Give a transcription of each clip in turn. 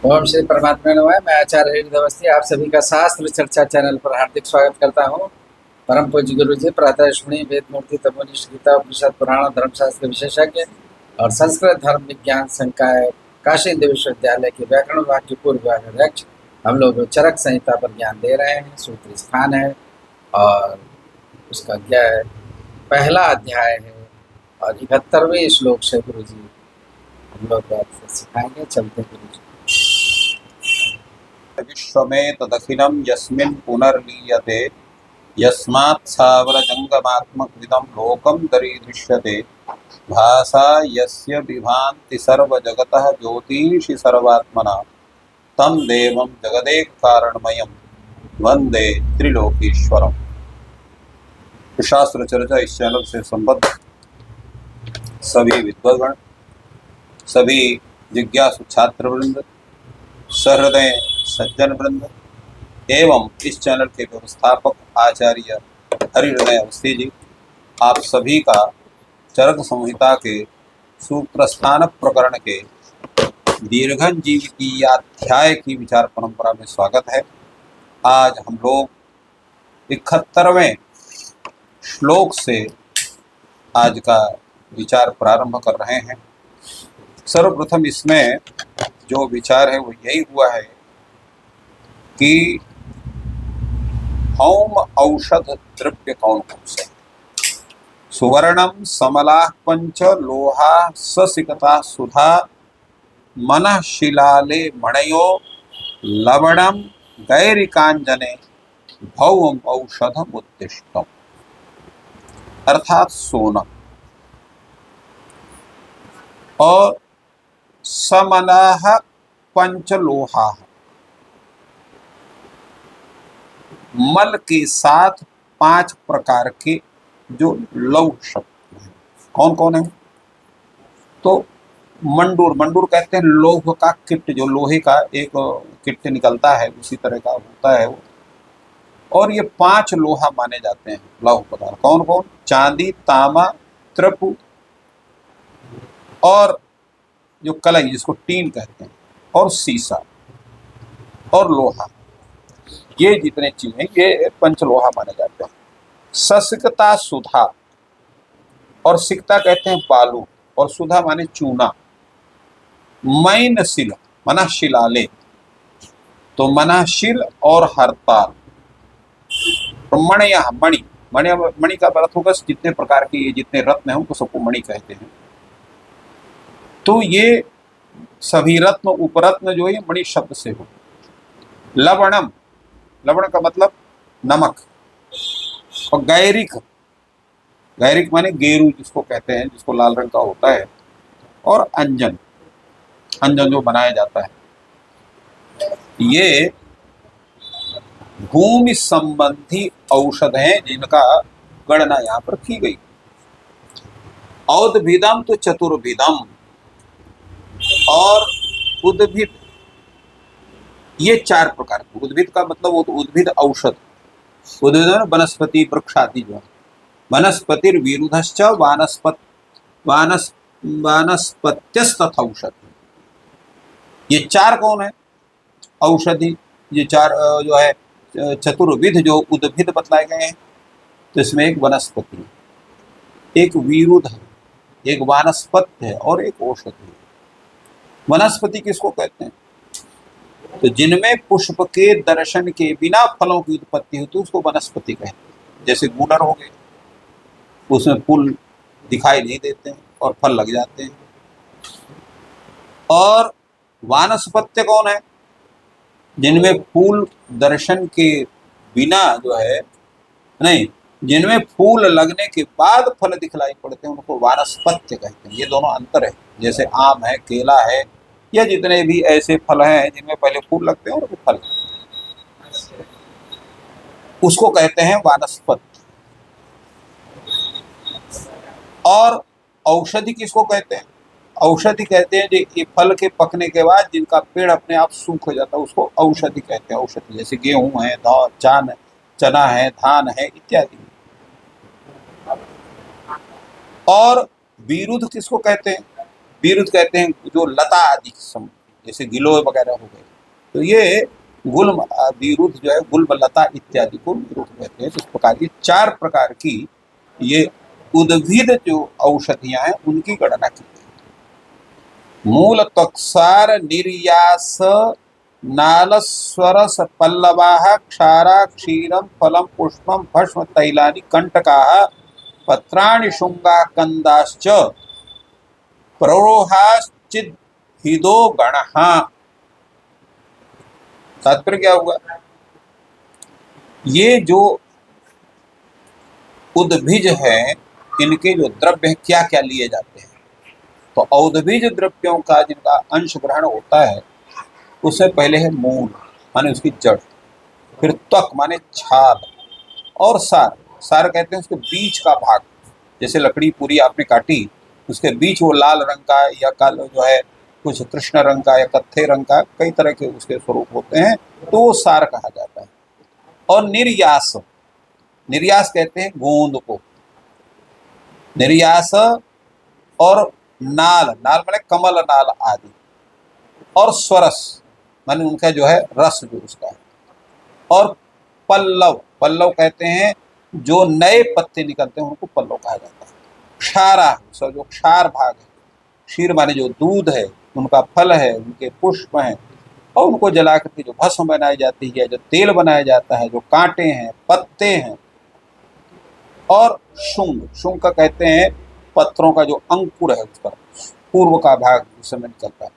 ओम श्री परमात्मा नमः। मैं आचार्य हरिहर अवस्थी आप सभी का शास्त्र चर्चा चैनल पर हार्दिक स्वागत करता हूँ। परम पूज्य गुरु जी प्रातः शुणी वेद मूर्ति तपोनिष्ठ गीता उपनिषद पुराण धर्मशास्त्र विशेषज्ञ और संस्कृत धर्म विज्ञान संकाय काशी हिंदू विश्वविद्यालय के व्याकरण विभाग के पूर्व विभाग अध्यक्ष हम लोग चरक संहिता पर ज्ञान दे रहे हैं। सूत्र स्थान है और उसका पहला अध्याय है और 71वें श्लोक से गुरु जी हम लोग सिखाएंगे। चलते गुरु जी। विश्वमेतदखिलं यस्मिन् पुनर्लीयते यस्मात् स्थावरजङ्गमात्मकृतं लोकं दरीदृश्यते भासा यस्य विभान्ति सर्वजगतः ज्योतिषि सर्वात्मना तं देवं जगदेककारणमयं वन्दे त्रिलोकीश्वरम्। शास्त्र चर्चा इस चैनल से संबद्ध सभी विद्वद्गण, सभी जिज्ञासु छात्रवृंद, सहृदय सज्जन वृंद एवं इस चैनल के व्यवस्थापक आचार्य हरिहर अवस्थी जी, आप सभी का चरक संहिता के सूत्र स्थान प्रकरण के दीर्घन जीविकीयाध्याय की विचार परंपरा में स्वागत है। आज हम लोग 71वें श्लोक से आज का विचार प्रारंभ कर रहे हैं। सर्वप्रथम इसमें जो विचार है वो यही हुआ है कि हौम औषध द्रव्य कौन कौन से? सुवर्णम समलाः पंच लोहा ससिकता सुधा मनः शिलाले मणयो लवणम गैरिकांजने भौम औषधम उद्दिष्टम, अर्थात सोना और समलाः पंचलोहा, मल के साथ 5 प्रकार के जो लौह शब्द हैं कौन कौन है? तो मंडूर कहते हैं लौह का किट, जो लोहे का एक किट निकलता है उसी तरह का होता है वो। और ये 5 लोहा माने जाते हैं लौह पदार्थ। कौन कौन? चांदी, तांबा, त्रपु और जो कलई जिसको टीन कहते हैं, और सीसा और लोहा, ये जितने चीजें ये पंचलोहा माने जाते हैं। ससिकता सुधा, और सिकता कहते हैं बालू, और सुधा माने चूना। मैनशिल मना शिलाले, तो मनाशिल और हरताल। मणि मणि मणि का अर्थ होगा जितने प्रकार के ये जितने रत्न हैं उनको सबको मणि कहते हैं। तो ये सभी रत्न उपरत्न जो है मणि शब्द से हो। लवणम, लवण का मतलब नमक। और गैरिक, गैरिक माने गेरू जिसको कहते हैं, जिसको लाल रंग का होता है। और अंजन, अंजन जो बनाया जाता है। ये भूमि संबंधी औषध हैं जिनका गणना यहाँ पर की गई। औद्भिदम तो चतुर्भिदम, और उद्भिद ये 4 प्रकार के। उद्भिद का मतलब वो तो उद्भिद औषध, उद्भिद वनस्पति वृक्ष आदि जो है। वनस्पतिर्विरुद्धश्च वानस्पत्यस्तथ औषधि, ये 4 कौन है? औषधि। ये 4 जो है चतुर्विध जो उद्भिद बतलाए गए हैं। तो इसमें एक वनस्पति है, एक विरुद्ध है, एक वानस्पत्य है और एक औषधि है। वनस्पति किसको कहते हैं? तो जिनमें पुष्प के दर्शन के बिना फलों की उत्पत्ति होती है उसको वनस्पति कहते हैं। जैसे गूलर हो गए, उसमें फूल दिखाई नहीं देते हैं और फल लग जाते हैं। और वानस्पत्य कौन है? जिनमें फूल दर्शन के बिना जो है नहीं, जिनमें फूल लगने के बाद फल दिखलाई पड़ते हैं उनको वानस्पत्य कहते हैं। ये दोनों अंतर है। जैसे आम है, केला है, या जितने भी ऐसे फल हैं जिनमें पहले फूल लगते हैं और वो फल, उसको कहते हैं वानस्पत्य। और औषधि किसको कहते हैं? औषधि कहते हैं ये फल के पकने के बाद जिनका पेड़ अपने आप सूख जाता है उसको औषधि कहते हैं। औषधि जैसे गेहूं है, चना है, धान है इत्यादि। और विरुद्ध किसको कहते हैं? विरुद्ध कहते हैं जो लता आदि जैसे गिलोय वगैरह हो गए, तो ये गुल्म विरुद्ध जो है गुल्मलता इत्यादि को विरुद्ध कहते हैं। तो इस प्रकार की 4 प्रकार की ये उद्भिद जो औषधियां हैं उनकी गणना की गई। मूल त्वक्सार निर्यास नालस्वरस पल्लवाः क्षारा क्षीरम फलम पुष्पम भस्म तैलानि कंटकाः पत्राणि शुंगा कंदाश्च प्ररोहाश्चिद हिदो गणः। तात्पर्य क्या हुआ? ये जो उद्भिज है इनके जो द्रव्य है क्या क्या लिए जाते हैं, तो औद्भिज द्रव्यों का जिनका अंश ग्रहण होता है उससे पहले है मूल माने उसकी जड़, फिर त्वक माने छाल, और सार, सार कहते हैं उसके बीच का भाग। जैसे लकड़ी पूरी आपने काटी, उसके बीच वो लाल रंग का या कालो जो है कुछ कृष्ण रंग का या कत्थे रंग का, कई तरह के उसके स्वरूप होते हैं, तो वो सार कहा जाता है। और निर्यास, निर्यास कहते हैं गोंद को, निर्यास। और नाल, नाल माने कमल नाल आदि, और स्वरस माने उनका जो है रस जो उसका है। और पल्लव, पल्लव कहते हैं जो नए पत्ते निकलते हैं उनको पल्लव कहा जाता है। क्षारा, जो क्षार भाग है, क्षीर माने जो दूध है, उनका फल है, उनके पुष्प हैं, और उनको जला करके जो भस्म बनाई जाती है, जो तेल बनाया जाता है, जो कांटे हैं, पत्ते हैं। और शुंग, शुंग का कहते हैं पत्थरों का जो अंकुर है उस पर पूर्व का भाग उस समय निकलता है।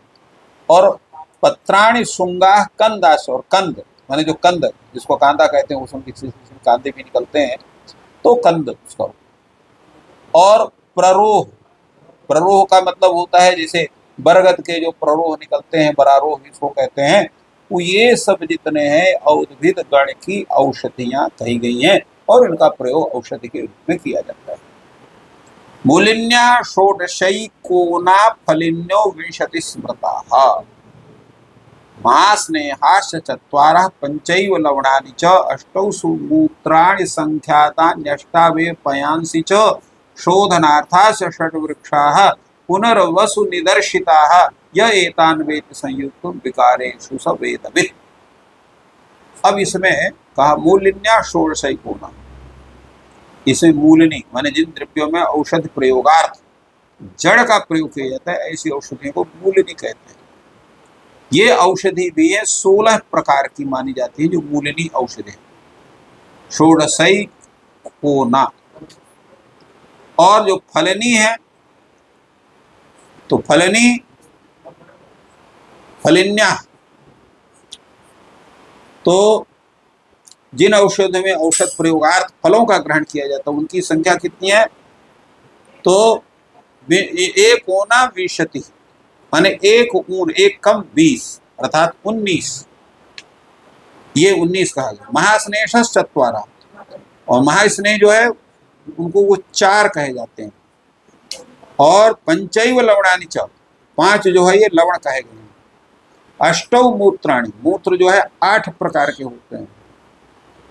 और पत्राणि शुंगा कंदाश, और कंद माने जो कंद जिसको कांदा कहते हैं, उसमें कांदे भी निकलते हैं, तो कंद उसका। और प्ररोह, प्ररोह का मतलब होता है जैसे बरगद के जो प्ररोह निकलते हैं, बरारोह इसको कहते हैं। वो ये सब जितने हैं औद्भिद गण की औषधियां कही गई हैं, और इनका प्रयोग औषधि के रूप में किया जाता है। मूलिन्या षोडशैकोना फलिन्यो विंशति स्मृताः महास्नेहाश्च चत्वारः पंचैव लवणानि च अष्टौ सुमूत्राणि संख्यातान्यष्टावे पयांसि च शोधनार्थाश्च षड्वृक्षाः पुनर्वसु निदर्शिताः य एतान् वेत्ति संयुक्तं विकारेषु स वेदवित्। अब इसमें कहा मूलिन्या षोडशैकोना, इसमें मूलनी माने जिन द्रव्यों में औषधि प्रयोगार्थ जड़ का प्रयोग किया जाता है ऐसी औषधियों को मूलनी कहते हैं। ये औषधि भी है 16 प्रकार की मानी जाती है जो मूलनी औषधि है, षोडशैकोना। और जो फलनी है तो फलनी, फलिन्या, तो जिन औषधियों में औषध प्रयोगार्थ फलों का ग्रहण किया जाता है उनकी संख्या कितनी है? तो एक ओना 20 माने एक ऊन, एक कम 20 अर्थात 19, ये 19 कहा गया। महास्नेह चत्वारा, और महास्नेह जो है उनको वो 4 कहे जाते हैं। और पंचैव लवणानि च, 5 जो है ये लवण कहे गए हैं। अष्टौ मूत्राणि, मूत्र जो है 8 प्रकार के होते हैं।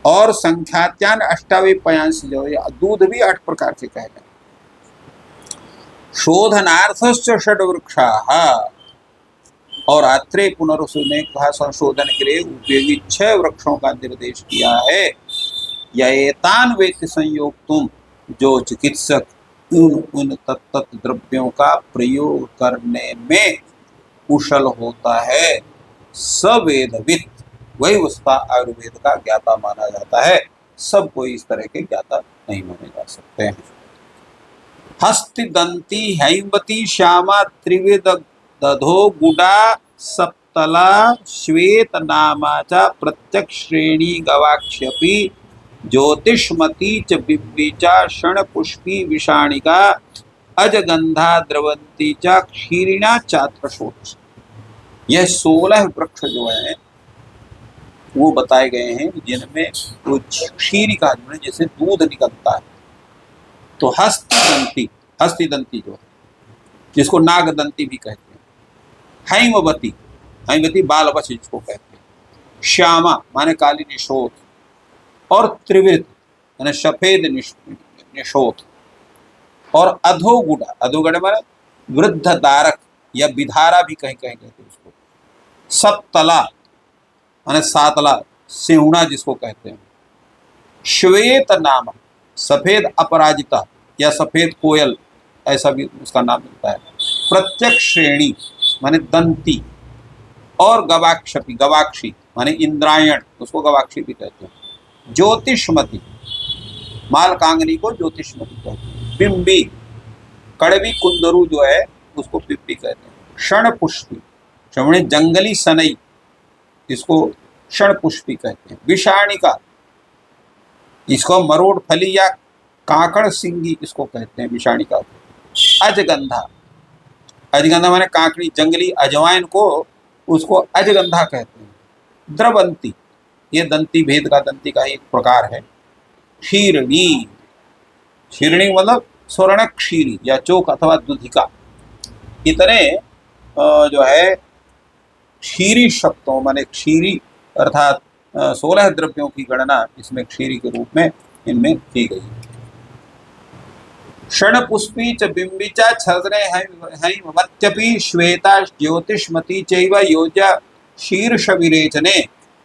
और संख्यात्यान अष्टावे पयांश जो है दूध भी 8 प्रकार के कहे गए। शोधनार्थश्च षड्वृक्षाः, और आत्रे पुनरुसु ने कहा संशोधन के लिए उपयोगी 6 वृक्षों का निर्देश किया है। एतान वेत्ति संयोक्तुम, जो चिकित्सक उन तत्त द्रव्यों का प्रयोग करने में कुशल होता है स वेदवित्, वही उसका आयुर्वेद का ज्ञाता माना जाता है। सब कोई इस तरह के ज्ञाता नहीं माने जा सकते हैं। हस्तिदंती हैमवती श्यामा त्रिविध दधो गुडा सप्तला श्वेत नामाचा प्रत्यक्ष श्रेणी गवाक्ष्यपि ज्योतिष्मती च बिब्बीचा क्षणपुष्पी विषाणिका अजगंधा द्रवंती चा क्षीरिणा चात्रशोच। यह 16 वृक्ष जो है वो बताए गए हैं जिनमें वो क्षीरी का जैसे दूध निकलता है। तो हस्तिदंती, हस्तिदंती जो है जिसको नागदंती भी कहते हैं। हैमवती, हैमवती बालवच जिसको कहते हैं। श्यामा माने काली निशोथ, और त्रिविध माने सफेद निशोथ। और अधोगुड़ा, अधोगुड़ा माने वृद्ध दारक या विधारा भी कहीं कहीं कहते हैं उसको। सप्तला माने सातला, सिहुणा जिसको कहते हैं। श्वेत नाम, सफेद अपराजिता या सफेद कोयल, ऐसा भी उसका नाम मिलता है। प्रत्यक्ष श्रेणी माने दंती, और गवाक्षपी, गवाक्षी माने इंद्रायण, उसको गवाक्षी भी कहते हैं। ज्योतिषमती, मालकांगनी को ज्योतिषमती कहते हैं। बिंबी, कड़वी कुंदरू जो है उसको बिंबी कहते हैं। क्षण पुष्पी, श्रवणी जंगली सनई, इसको क्षण पुष्पी कहते हैं। विषाणिका, इसको मरोड़ फली या काकड़ सिंगी इसको कहते हैं विषाणिका को। अजगंधा, अजगंधा माने काकड़ी, जंगली अजवाइन को उसको अजगंधा कहते हैं। द्रवंती, ये दंती भेद का दंती का एक प्रकार है। क्षीरणी, क्षीरणी मतलब स्वर्ण क्षीरी या चोक अथवा दुधिका। इतने जो है क्षीरी शब्दों माने क्षीरी अर्थात 16 द्रव्यों की गणना इसमें क्षीरी के रूप में इनमें की गई। क्षणपुष्पी च बिंबी च छद्रे हैमवत्यपि श्वेता ज्योतिष्मती चैव योज्य शीर्ष विरेचने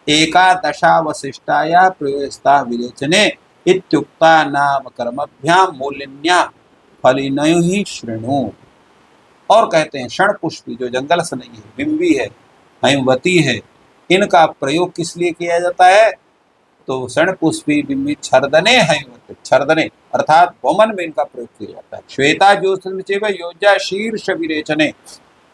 एकादशावशिष्टाया प्रयोस्ता विरेचने इत्युक्ता नाम कर्मभ्याम मूलिन्या फलिनयो ही श्रेणु। और कहते हैं क्षण पुष्पी जो जंगल सनई है, बिंबी है, हैमवती है, इनका प्रयोग किस लिए किया जाता है? तो क्षण पुष्पी बिंबी छर्दने हैमवती, छर्दने अर्थात वमन में इनका प्रयोग किया जाता है। श्वेता ज्योतिषमेव योज्या शीर्ष विरेचने,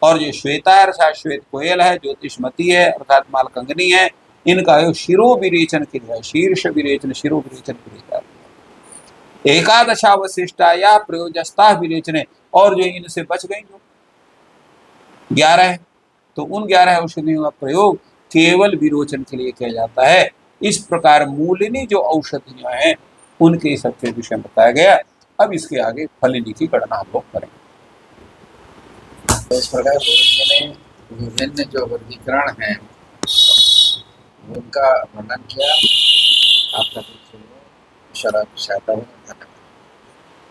और जो श्वेता अर्थात श्वेत कोयल है, ज्योतिषमती है अर्थात मालकंगनी है, इनका शिरो विरेचन के लिए, शीर्ष विरेचन, शिरो विरेचन के लिए। एकादशावशिष्टा या प्रयोजस्ता विरेचने, और जो इनसे बच गई जो 11, तो उन 11 औषधियों का प्रयोग केवल विरोचन के लिए किया जाता है। इस प्रकार मूलिनी जो औषधियां हैं उनके सबके विषय में बताया गया। अब इसके आगे फलिनी की गणना हम लोग करेंगे। तो इस प्रकार गुरुजी ने विभिन्न जो वर्गीकरण हैं उनका वर्णन किया। आपका ईश्वर आपकी सहायता हो।